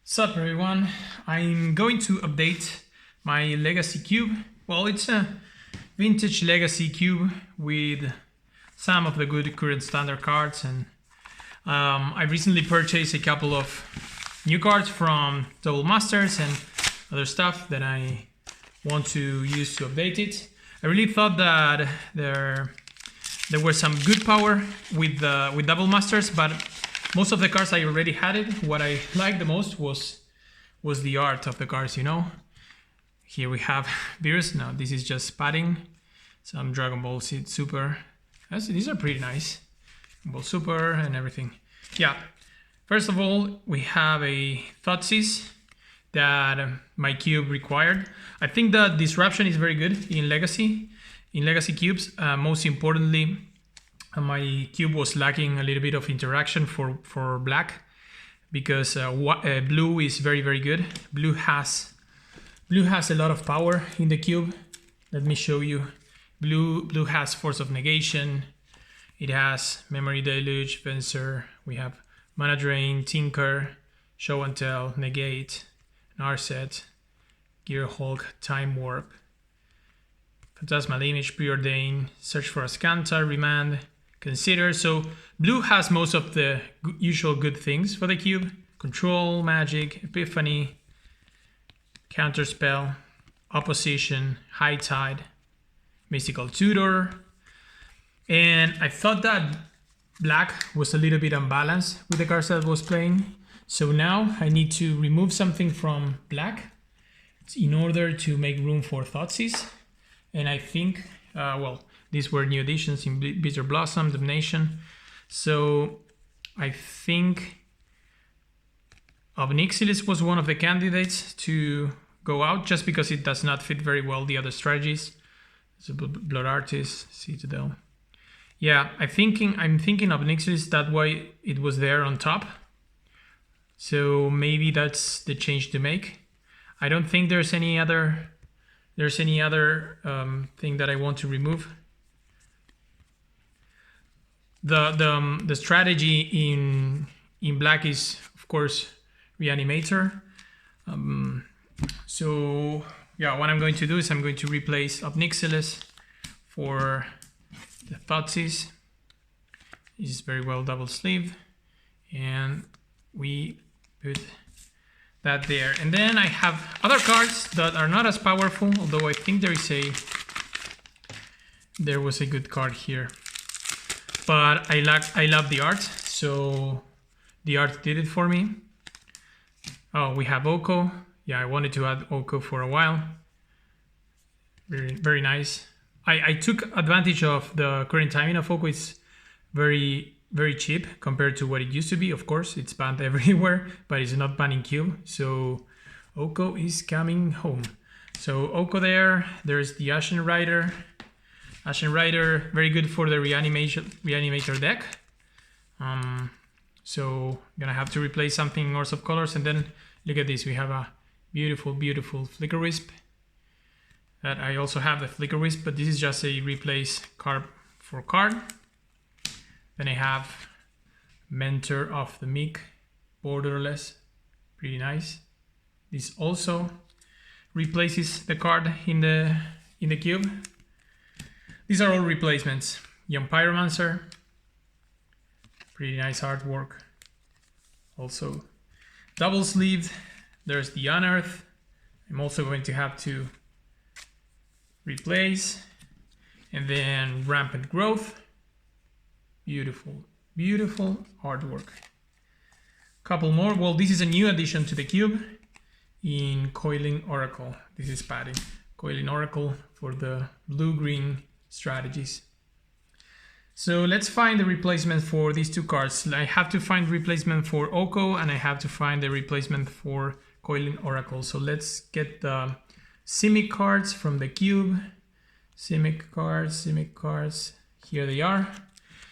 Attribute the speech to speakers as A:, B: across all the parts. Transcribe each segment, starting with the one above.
A: Sup everyone, I'm going to update my Legacy Cube. Well, it's a vintage Legacy Cube with some of the good current standard cards, and I recently purchased a couple of new cards from Double Masters and other stuff that I want to use to update it. I really thought that there was some good power with Double Masters, but most of the cards I already had it. What I liked the most was the art of the cards, you know. Here we have Beerus. Now this is just padding. Some Dragon Ball Z Super. These are pretty nice. Dragon Ball Super and everything. Yeah. First of all, we have a Thoughtseize that my cube required. I think that Disruption is very good in Legacy. In Legacy cubes, most importantly, my cube was lacking a little bit of interaction for black, because blue is very good. Blue has a lot of power in the cube. Let me show you. Blue has Force of Negation. It has Memory Deluge, Venser. We have Mana Drain, Tinker, Show and Tell, Negate, Narset, Gear Hulk, Time Warp, Phantasmal Image, Preordain, Search for Azcanta, Remand, Consider. So blue has most of the usual good things for the cube: Control, Magic, Epiphany, Counterspell, Opposition, High Tide, Mystical Tutor. And I thought that black was a little bit unbalanced with the cards that I was playing. So now I need to remove something from black in order to make room for Thoughtseize. And I think, these were new additions in Bitter Blossom, Damnation. So I think Ob Nixilis was one of the candidates to go out, just because it does not fit very well the other strategies. So Blood Artist, Citadel. Yeah, I'm thinking Ob Nixilis, that way it was there on top. So maybe that's the change to make. I don't think there's any other thing that I want to remove. The strategy in black is, of course, Reanimator. So yeah, what I'm going to do is I'm going to replace Ob Nixilis for the Thoughtseize. This is very well double sleeved, and we put that there. And then I have other cards that are not as powerful, although I think there was a good card here. But I love the art, so the art did it for me. Oh, we have Oko. Yeah, I wanted to add Oko for a while. Very nice. I took advantage of the current timing of Oko. It's very cheap compared to what it used to be. Of course, it's banned everywhere, but it's not banned in cube. So Oko is coming home. So Oko there's the Ashen Rider. Ashen Rider, very good for the Reanimator deck. So I'm gonna have to replace something in North of Colors, and then look at this. We have a beautiful Flicker Wisp. That I also have the Flicker Wisp, but this is just a replace card for card. Then I have Mentor of the Meek, Borderless, pretty nice. This also replaces the card in the cube. These are all replacements. Young Pyromancer, pretty nice artwork. Also double sleeved. There's the Unearth. I'm also going to have to replace. And then Rampant Growth. Beautiful artwork. Couple more. Well, this is a new addition to the cube in Coiling Oracle. This is padding. Coiling Oracle for the blue-green strategies. So let's find the replacement for these two cards. I have to find replacement for Oko, and I have to find the replacement for Coiling Oracle. So let's get the Simic cards from the cube. Simic cards. Here they are.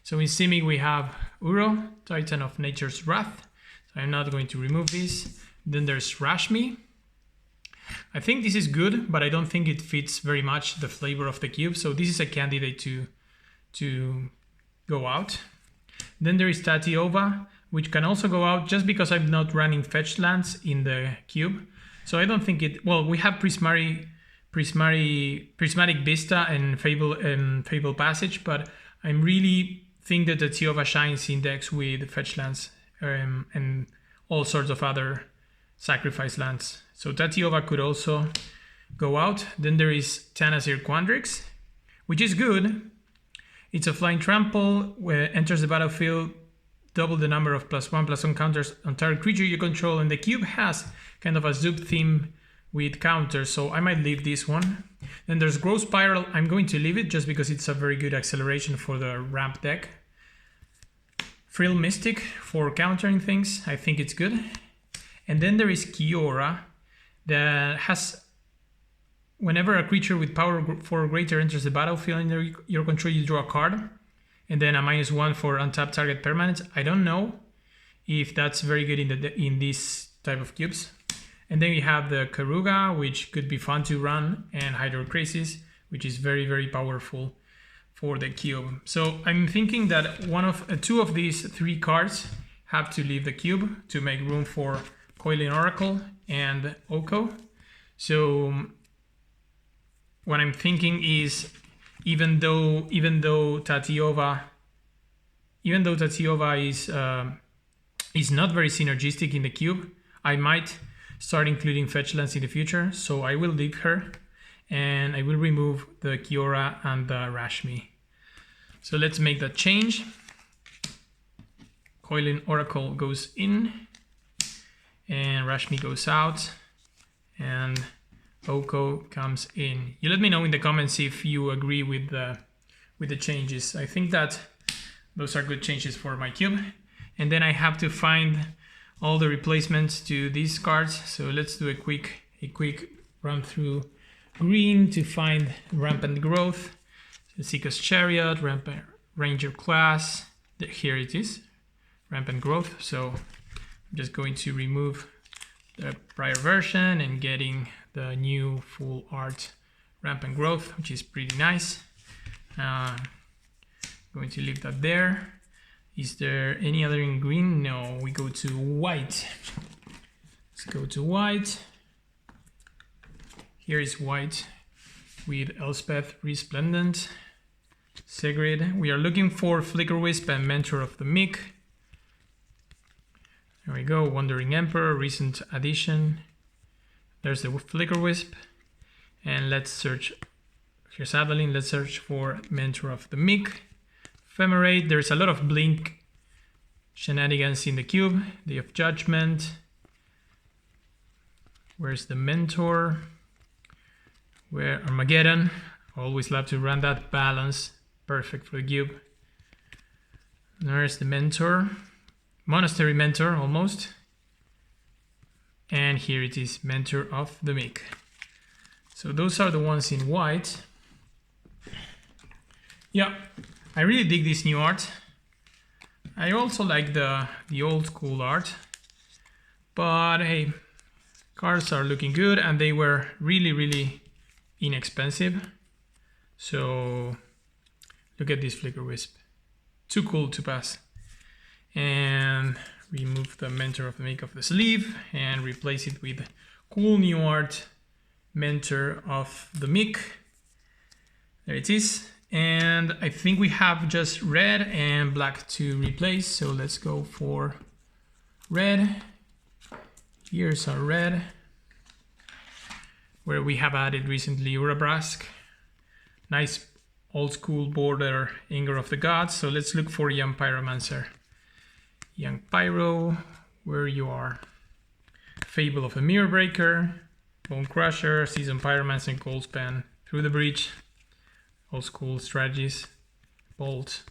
A: So in Simic we have Uro, Titan of Nature's Wrath. So I'm not going to remove this. Then there's Rashmi. I think this is good, but I don't think it fits very much the flavor of the cube. So this is a candidate to go out. Then there is Tatyova. which can also go out just because I'm not running fetch lands in the cube. So I don't think it, well, we have Prismatic Vista and Fable Passage, but I really think that the Tatyova shines in decks with fetch lands and all sorts of other sacrifice lands. So Tatyova could also go out. Then there is Tanazir Quandrix, which is good. It's a flying trample, where enters the battlefield, double the number of +1/+1 counters on target creature you control, and the cube has kind of a Zoop theme with counters, so I might leave this one. Then there's Growth Spiral. I'm going to leave it just because it's a very good acceleration for the ramp deck. Frill Mystic for countering things. I think it's good. And then there is Kiora that has, whenever a creature with power 4 or greater enters the battlefield under your control, you draw a card. And then a -1 for untapped target permanents. I don't know if that's very good in this type of cubes. And then we have the Karuga, which could be fun to run, and Hydrocrisis, which is very, very powerful for the cube. So I'm thinking that two of these 3 cards have to leave the cube to make room for Coiling Oracle and Oko. So what I'm thinking is, even though Tatyova is not very synergistic in the cube, I might start including fetch lands in the future. So I will leave her, and I will remove the Kiora and the Rashmi. So let's make that change. Coiling Oracle goes in, and Rashmi goes out, and Oko comes in. You let me know in the comments if you agree with the changes. I think that those are good changes for my cube. And then I have to find all the replacements to these cards. So let's do a quick run through green to find Rampant Growth, Seeker's Chariot, Rampant Ranger Class. Here it is, Rampant Growth. So I'm just going to remove the prior version and getting the new full art Rampant Growth, which is pretty nice. Going to leave that there. Is there any other in green? No, we go to white. Let's go to white. Here is white with Elspeth Resplendent, Sigrid. We are looking for Flicker Wisp and Mentor of the Mick. There we go, Wandering Emperor, recent addition. There's the Flicker Wisp. And let's search, here's Adeline, let's search for Mentor of the Mick. Ephemerate, there's a lot of blink shenanigans in the cube. Day of Judgment. Where's the Mentor? Where Armageddon? Always love to run that balance. Perfect for the cube. There's the Mentor. Monastery Mentor, almost. And here it is, Mentor of the Mick. So those are the ones in white. Yeah, I really dig this new art. I also like the old school art. But hey, cards are looking good, and they were really, really inexpensive. So look at this Flicker Wisp. Too cool to pass. And remove the Mentor of the Mick of the sleeve and replace it with cool new art Mentor of the Mick. There it is. And I think we have just red and black to replace. So let's go for red. Here's our red, where we have added recently Urabrask. Nice old school border Anger of the Gods. So let's look for Young Pyromancer. Young Pyro, where you are. Fable of a Mirror Breaker, Bone Crusher, Season Pyromancer, and Goldspan. Through the Breach, old school strategies. Bolt.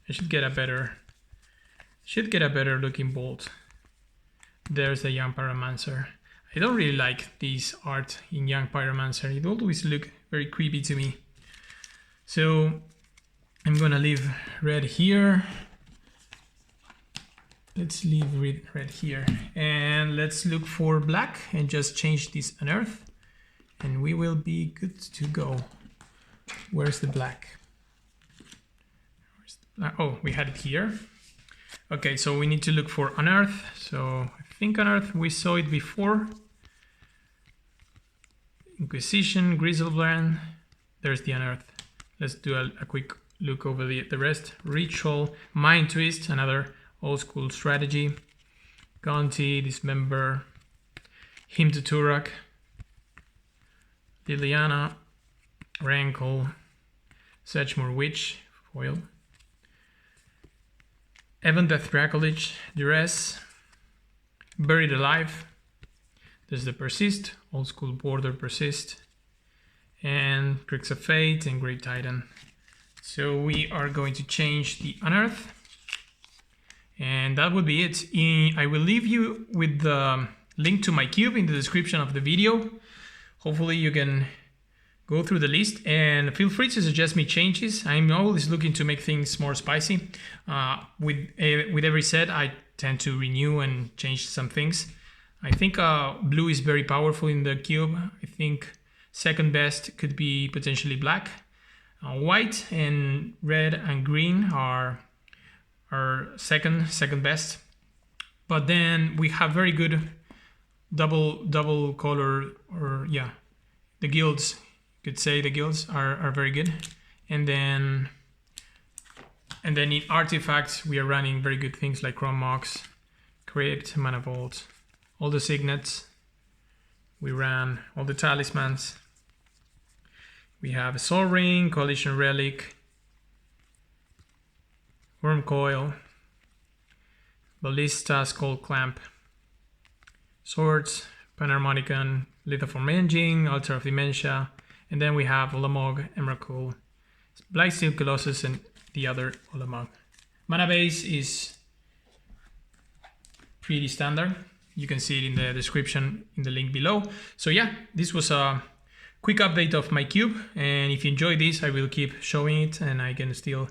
A: I should get a better looking bolt. There's the Young Pyromancer. I don't really like this art in Young Pyromancer. It always looks very creepy to me. So I'm gonna leave red here. Let's leave red here, and let's look for black and just change this unearth, and we will be good to go. Where's the black? Oh, we had it here. Okay, so we need to look for Unearth. So I think Unearth, we saw it before. Inquisition, Griselbrand, there's the Unearth. Let's do a quick look over the rest. Ritual, Mind Twist, another old school strategy. Gonti, Dismember, Hymn to Turak, Liliana, Rankle, Sedgemoor Witch, foil. Evan Death Dracolich, Duress, Buried Alive, there's the Persist, old school border Persist, and Crux of Fate and Great Titan. So we are going to change the Unearth, and that would be it. I will leave you with the link to my cube in the description of the video. Hopefully you can go through the list and feel free to suggest me changes. I'm always looking to make things more spicy. With every set, I tend to renew and change some things. I think blue is very powerful in the cube. I think second best could be potentially black. White and red and green are second best. But then we have very good double color, or yeah, the guilds. Could say the guilds are very good, and then in artifacts we are running very good things like Chrome Mox, Crypt, Mana Vault, all the signets. We ran all the talismans. We have a Soul Ring, Coalition Relic, Wormcoil, Ballista, Skull Clamp, Swords, Panharmonicon, Lithoform Engine, Altar of Dementia. And then we have Ulamog, Emrakul, Blightsteel Colossus, and the other Ulamog. Mana base is pretty standard. You can see it in the description in the link below. So yeah, this was a quick update of my cube. And if you enjoy this, I will keep showing it, and I can still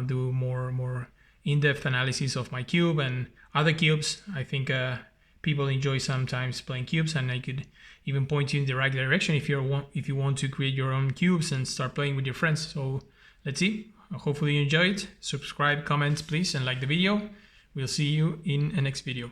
A: do more in-depth analysis of my cube and other cubes. I think people enjoy sometimes playing cubes, and I could even point you in the right direction if you want to create your own cubes and start playing with your friends. So let's see. Hopefully you enjoy it. Subscribe, comment, please, and like the video. We'll see you in the next video.